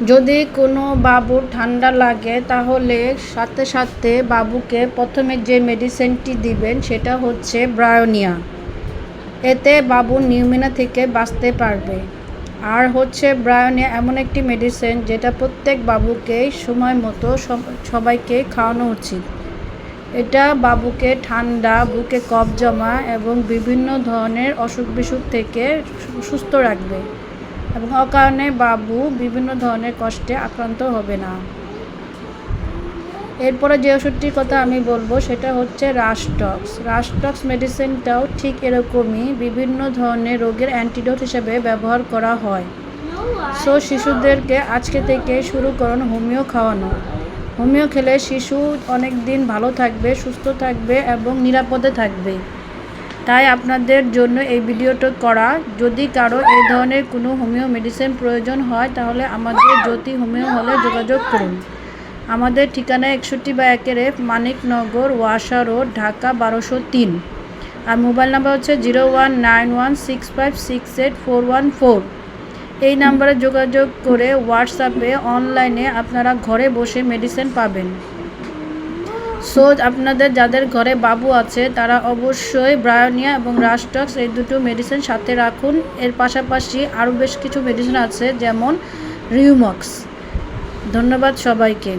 যদি কোনো বাবুর ঠান্ডা লাগে তাহলে সাথে সাথে বাবুকে প্রথমে যে মেডিসিনটি দিবেন সেটা হচ্ছে ব্রায়োনিয়া। এতে বাবু নিউমোনিয়া থেকে বাঁচতে পারবে। আর হচ্ছে ব্রায়োনিয়া এমন একটি মেডিসিন যেটা প্রত্যেক বাবুকেই সময় মতো সবাইকে খাওয়ানো উচিত। এটা বাবুকে ঠান্ডা, বুকে কফ জমা এবং বিভিন্ন ধরনের অসুখ বিসুখ থেকে সুস্থ রাখবে এবং অকারণে বাবু বিভিন্ন ধরনের কষ্টে আক্রান্ত হবে না। এরপরে যে ওষুধটির কথা আমি বলবো সেটা হচ্ছে রাস্টক্স। রাস্টক্স মেডিসিনটাও ঠিক এরকমই বিভিন্ন ধরনের রোগের অ্যান্টিডোট হিসেবে ব্যবহার করা হয়। সো শিশুদেরকে আজকে থেকে শুরু করুন হোমিও খাওয়ানো। হোমিও খেলে শিশু অনেক দিন ভালো থাকবে, সুস্থ থাকবে এবং নিরাপদে থাকবে। তাই আপনাদের জন্য এই ভিডিওটা করা। যদি কারো এই ধরনের কোনো হোমিও মেডিসিন প্রয়োজন হয় তাহলে আমাদের জ্যোতি হোমিও হলে যোগাযোগ করুন। আমাদের ঠিকানা 61/1 মানিকনগর, ওয়াসা রোড, ঢাকা 1203। আর মোবাইল নাম্বার হচ্ছে 019165684114। এই নাম্বারে যোগাযোগ করে হোয়াটসঅ্যাপে অনলাইনে আপনারা ঘরে বসে মেডিসিন পাবেন। সো আপনাদের যাদের ঘরে বাবু আছে তারা অবশ্যই ব্রায়োনিয়া এবং রাস্টক্স এই দুটো মেডিসিন সাথে রাখুন। এর পাশাপাশি আরও বেশ কিছু মেডিসিন আছে যেমন রিউমক্স। ধন্যবাদ সবাইকে।